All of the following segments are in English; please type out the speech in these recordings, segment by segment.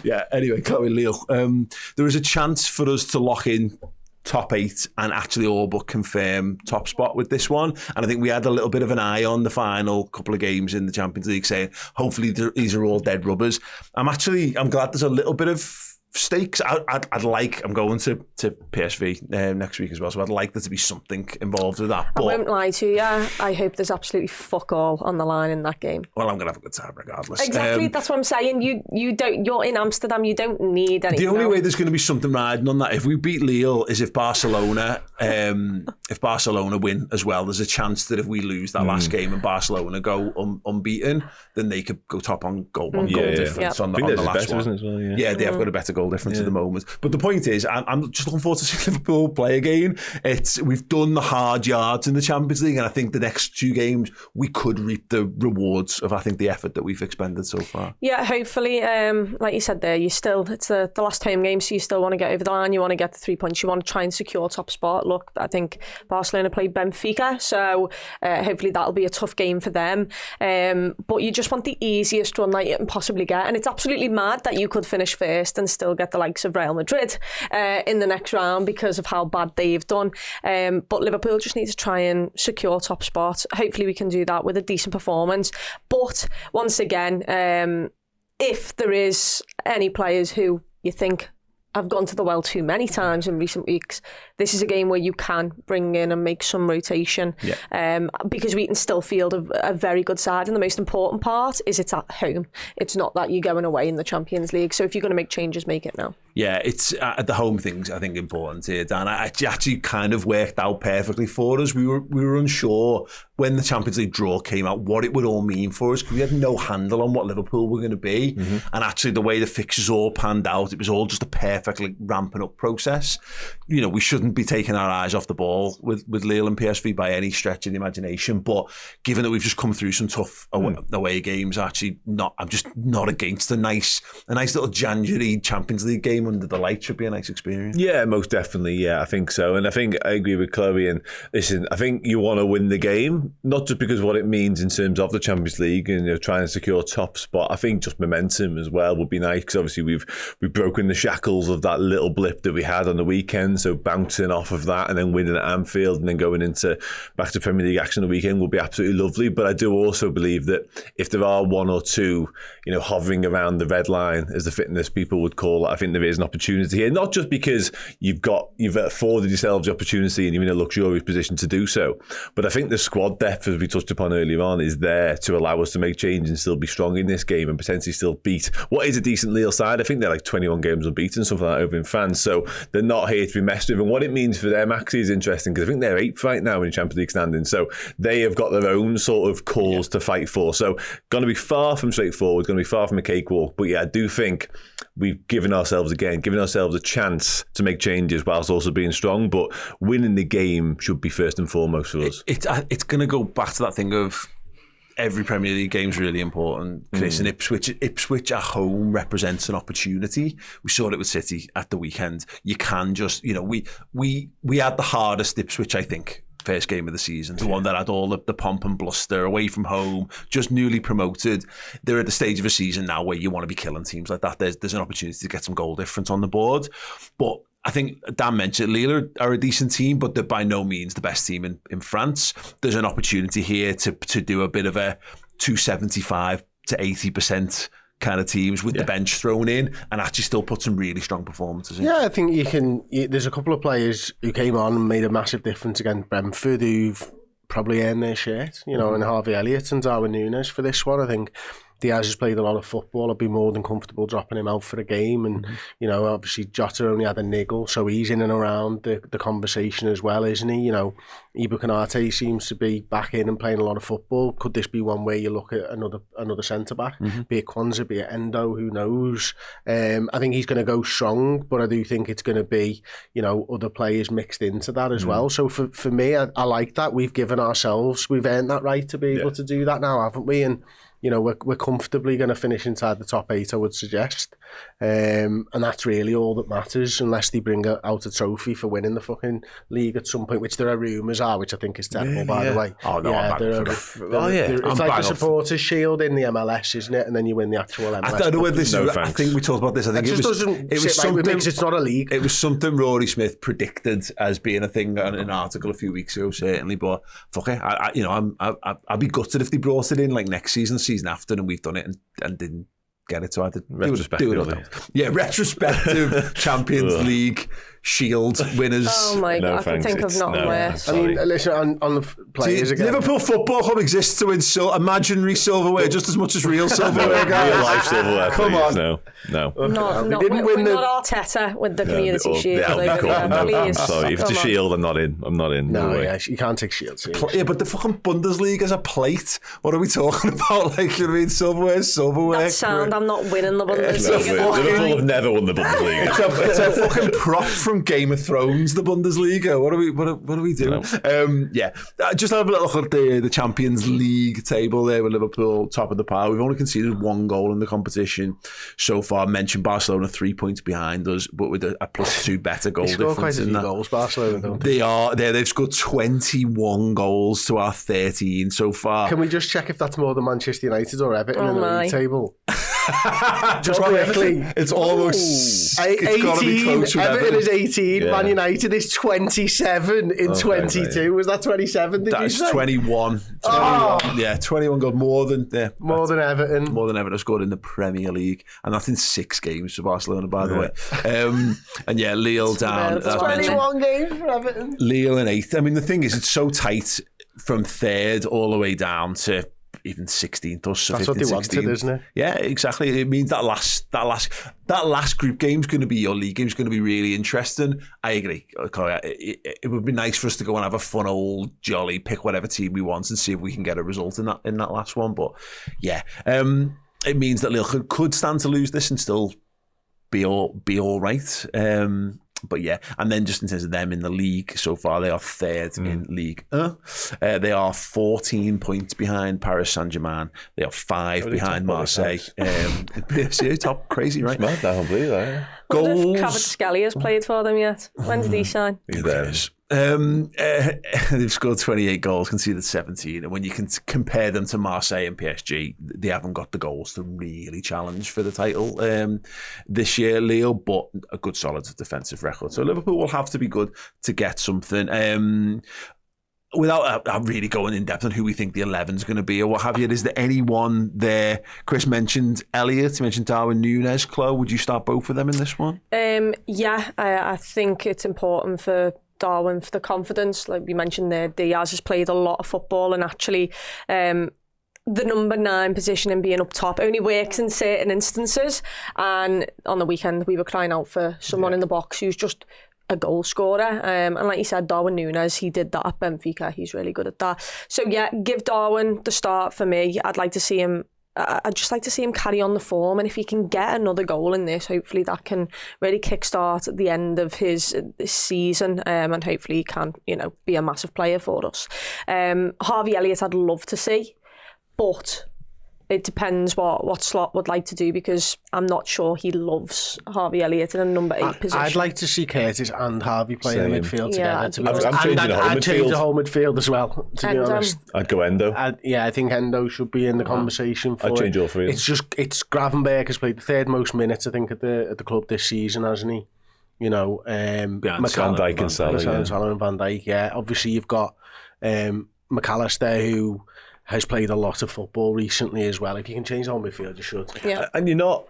Yeah, anyway, Chloe, Lille. There is a chance for us to lock in top 8 and actually all but confirm top spot with this one. And I think we had a little bit of an eye on the final couple of games in the Champions League saying, hopefully these are all dead rubbers. I'm glad there's a little bit of stakes. I'm going to PSV next week as well, so I'd like there to be something involved with that. But I won't lie to you, I hope there's absolutely fuck all on the line in that game. Well, I'm going to have a good time regardless. Exactly, that's what I'm saying. You're in Amsterdam, you don't need anything. The only way there's going to be something riding on that, if we beat Lille, is if Barcelona win as well. There's a chance that if we lose that last game and Barcelona go unbeaten, then they could go top on goal difference on the last one. As well, yeah, they have got a better goal difference at the moment. But the point is, I'm just looking forward to see Liverpool play again. We've done the hard yards in the Champions League, and I think the next 2 games we could reap the rewards of the effort that we've expended so far. Yeah, hopefully, like you said there, it's the last home game, so you still want to get over the line, you want to get the 3 points, you want to try and secure top spot. Look, I think Barcelona played Benfica, so hopefully that'll be a tough game for them. But you just want the easiest run that you can possibly get, and it's absolutely mad that you could finish first and still get the likes of Real Madrid in the next round because of how bad they've done. But Liverpool just need to try and secure top spot. Hopefully we can do that with a decent performance. But once again, if there is any players who you think have gone to the well too many times in recent weeks, this is a game where you can bring in and make some rotation, because we can still field a very good side, and the most important part is it's at home. It's not that you're going away in the Champions League, so if you're going to make changes, make it now. Yeah, it's the home thing's I think important here, Dan. It actually kind of worked out perfectly for us. We were unsure when the Champions League draw came out what it would all mean for us, because we had no handle on what Liverpool were going to be. And actually the way the fixtures all panned out, it was all just a perfect ramping up process. You know, we shouldn't be taking our eyes off the ball with Lille and PSV by any stretch of the imagination, but given that we've just come through some tough away games, I'm just not against a nice little January Champions League game under the light. Should be a nice experience. Yeah, most definitely. Yeah, I think so. And I think I agree with Chloe. And listen, I think you want to win the game, not just because of what it means in terms of the Champions League and trying to secure top spot. I think just momentum as well would be nice, because obviously we've broken the shackles of that little blip that we had on the weekend. So bouncing off of that and then winning at Anfield and then going back to Premier League action on the weekend will be absolutely lovely. But I do also believe that if there are 1 or 2, hovering around the red line, as the fitness people would call it, I think there is an opportunity here. Not just because you've afforded yourselves the opportunity and you're in a luxurious position to do so, but I think the squad depth, as we touched upon earlier on, is there to allow us to make change and still be strong in this game and potentially still beat what is a decent Lille side. I think they're like 21 games unbeaten, something like that, over in France. So they're not here to be messed with. And what it means for them actually is interesting, because I think they're 8th right now in Champions League standing. So they have got their own sort of cause to fight for. So going to be far from straightforward, going to be far from a cakewalk. But yeah, I do think we've given ourselves a chance to make changes whilst also being strong. But winning the game should be first and foremost for us. It's going to go back to that thing of every Premier League game is really important, Chris. And Ipswich at home represents an opportunity. We saw it with City at the weekend. You can just, we had the hardest Ipswich, I think, first game of the season, the one that had all the pomp and bluster, away from home, just newly promoted. They're at the stage of a season now where you want to be killing teams like that. There's an opportunity to get some goal difference on the board. But I think Dan mentioned Lille are a decent team, but they're by no means the best team in France. There's an opportunity here to do a bit of a 275 to 80% kind of teams with the bench thrown in and actually still put some really strong performances in. Yeah, I think there's a couple of players who came on and made a massive difference against Brentford who've probably earned their shirt, and Harvey Elliott and Darwin Núñez for this one. I think Diaz has played a lot of football. I'd be more than comfortable dropping him out for a game. And, obviously Jota only had a niggle, so he's in and around the conversation as well, isn't he? Ibu Konate seems to be back in and playing a lot of football. Could this be one where you look at another centre-back? Be it Kwanzaa, be it Endo, who knows? I think he's going to go strong, but I do think it's going to be, other players mixed into that as well. So for me, I like that. We've earned that right to be able to do that now, haven't we? And you know, we're comfortably going to finish inside the top 8, I would suggest. And that's really all that matters, unless they bring out a trophy for winning the fucking league at some point, which there are rumours are, which I think is terrible, by the way. Oh, no, it's like the supporters' shield in the MLS, isn't it? And then you win the actual MLS. I don't know whether this I think we talked about this. I think it was something. It's not a league. It was something Rory Smith predicted as being a thing on an article a few weeks ago, certainly. But fuck it, I'd be gutted if they brought it in like next season after, and we've done it and didn't get it. So I had to retrospective Champions League Shield winners. Oh my God, I can think of nothing worse. I mean, listen, on the players again. Liverpool Football Club exists to win imaginary silverware just as much as real silverware, guys. Real life silverware. Come on. No. We're not Arteta with the Community Shield. Please. Sorry, if it's a Shield, I'm not in. No, yeah, you can't take Shield seriously. Yeah, but the fucking Bundesliga is a plate. What are we talking about? Like, you know what I mean? Silverware. That sound, I'm not winning the Bundesliga. Liverpool have never won the Bundesliga. It's a fucking prop from Game of Thrones, the Bundesliga. What are we doing? Just have a little look at the Champions League table there with Liverpool top of the pile. We've only conceded 1 goal in the competition so far. Mentioned Barcelona 3 points behind us, but with a +2 better goal difference. Quite a few goals, Barcelona, don't they? They've scored 21 goals to our 13 so far. Can we just check if that's more than Manchester United or Everton in the league table? Just quickly, it's almost 18. Everton is 18. Yeah. Man United is 27 in 22. Mate. Was that 27? That's 21. 21 goals more than Everton. More than Everton scored in the Premier League, and that's in 6 games for Barcelona, by the way. And yeah, Lille down. 21 games for Everton. Lille in 8th. I mean, the thing is, it's so tight from 3rd all the way down to even 16th or 15th. That's what they wanted, isn't it? Yeah, exactly. It means that last group game's going to be your league game's going to be really interesting. I agree. It would be nice for us to go and have a fun old jolly, pick whatever team we want and see if we can get a result in that last one. But yeah, it means that Lille could stand to lose this and still be all right. But yeah, and then just in terms of them in the league so far, they are 3rd in League. They are 14 points behind Paris Saint-Germain. They are 5 behind Marseille. Top crazy, right? Mad, I don't believe that. Goals. Wonder if Kvaratskhelia has played for them yet. When did he sign? He's there. They've scored 28 goals, conceded 17, and when you can compare them to Marseille and PSG, they haven't got the goals to really challenge for the title this year, Lille, but a good solid defensive record. So Liverpool will have to be good to get something. Without really going in depth on who we think the 11 is going to be or what have you, is there anyone there? Chris mentioned Elliott, he mentioned Darwin Núñez. Chloe, would you start both of them in this one? I think it's important for Darwin for the confidence. Like we mentioned there, Diaz has played a lot of football, and actually the number 9 position and being up top only works in certain instances. And on the weekend, we were crying out for someone in the box who's just a goal scorer. And like you said, Darwin Núñez, he did that at Benfica. He's really good at that. So yeah, give Darwin the start for me. I'd just like to see him carry on the form, and if he can get another goal in this, hopefully that can really kickstart at the end of this season, and hopefully he can, be a massive player for us. Harvey Elliott I'd love to see, but it depends what Slot would like to do, because I'm not sure he loves Harvey Elliott in a number 8 position. I'd like to see Curtis and Harvey play in the midfield together. To be honest. I'm changing the whole midfield. I'd change the whole midfield as well, to be honest. I'd go Endo. I think Endo should be in the conversation for I'd change all 3. It's Gravenberch has played the 3rd most minutes, I think, at the club this season, hasn't he? Van Dijk and Salah. And Van Dijk, yeah. Obviously, you've got McAllister, who has played a lot of football recently as well. If you can change the whole midfield, you should. Yeah. And you're not...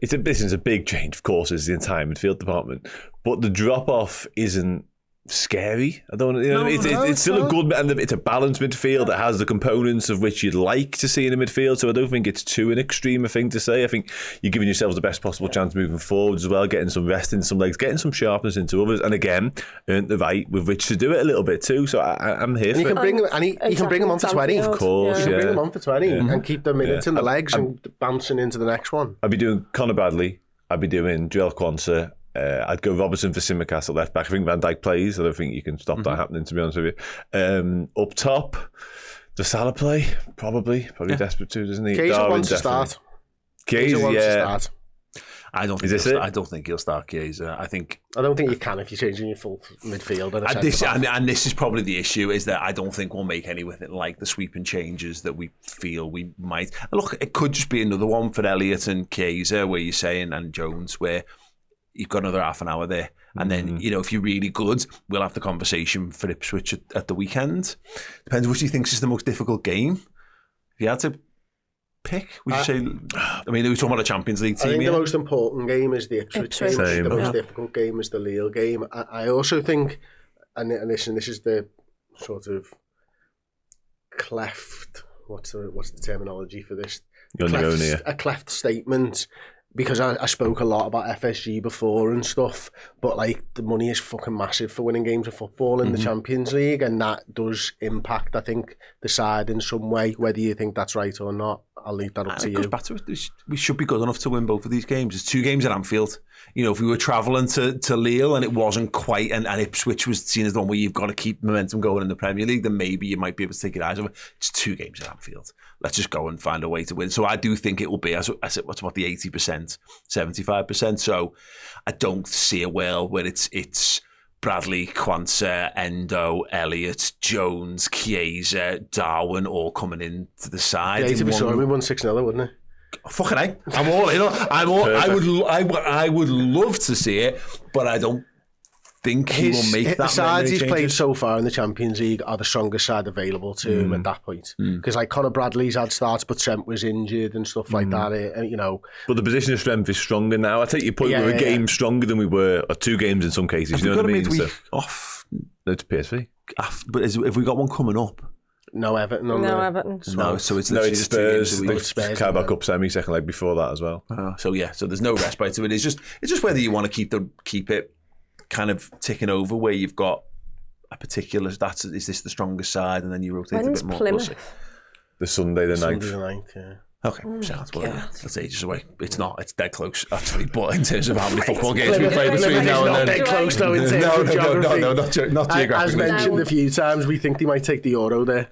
This is a big change, of course, is the entire midfield department. But the drop-off isn't scary. I don't know. It's still a good, and it's a balanced midfield that has the components of which you'd like to see in a midfield. So I don't think it's too an extreme a thing to say. I think you're giving yourselves the best possible chance moving forward as well, getting some rest in some legs, getting some sharpness into others, and again, earned the right with which to do it a little bit too. So I'm here for it. You can bring them on for 20, of course. You can bring them on for 20 and keep the minutes in the legs and bouncing into the next one. I'd be doing Conor Bradley. I'd be doing Joel Quansah. I'd go Robertson for Simicast at left back. I think Van Dijk plays. I don't think you can stop that happening, to be honest with you. Up top, Does Salah play? Probably desperate to, doesn't he? Chiesa Darwin wants to definitely. start. Chiesa, wants to yeah. start. I don't think I don't think he'll start Chiesa. I don't think you can if you're changing your full midfield. And this is probably the issue, is that I don't think we'll make any with it like the sweeping changes that we feel we might. Look, it could just be another one for Elliott and Chiesa, where you're saying, and Jones, where you've got another half an hour there. And then, you know, if you're really good, we'll have the conversation for Ipswich at the weekend. Depends which he thinks is the most difficult game. If you had to pick, would you say? I mean, we're talking about a Champions League team. I think the most important game is the Ipswich game. Same. The most difficult game is the Lille game. I also think, and this is the sort of cleft. What's the terminology for this? A cleft statement. Because I spoke a lot about FSG before and stuff, but like the money is fucking massive for winning games of football in the Champions League, and that does impact, I think, the side in some way. Whether you think that's right or not, I'll leave that up to you. It goes back to it. We should be good enough to win both of these games. There's 2 games at Anfield. You know, if we were travelling to Lille and it wasn't quite, and Ipswich was seen as the one where you've got to keep momentum going in the Premier League, then maybe you might be able to take your eyes off it. It's 2 games at Anfield. Let's just go and find a way to win. So I do think it will be, what's about the 80%, 75%. So I don't see a world where it's Bradley, Quansah, Endo, Elliott, Jones, Chiesa, Darwin all coming into the side. Yeah, we saw him, we won 6-0, wouldn't he? Fucking A. I'm all in. I would love to see it, but I don't think he will make that. The sides he's played so far in the Champions League are the strongest side available to him at that point. Because like Conor Bradley's had starts, but Trent was injured and stuff like that. You know, but the position of strength is stronger now. I take your point. We're a game stronger than we were, or 2 games in some cases. You know what I mean? Off. No, to PSV. But have we got one coming up? No Everton. Everton. No, so it's Spurs. Spurs Carabao Cup semi, second leg before that as well. So there's no respite to it. It's just whether you want to keep it kind of ticking over, where you've got a particular. Is this the strongest side, and then you rotate a bit more. Plymouth? The Sunday the 9th. Sunday the 9th, yeah. Okay, sounds well. That's ages away. It's not. It's dead close, actually. But in terms of how many football games we play between now and then, dead close though. In terms of geography. not geographically. As mentioned a few times, we think they might take the Euro there.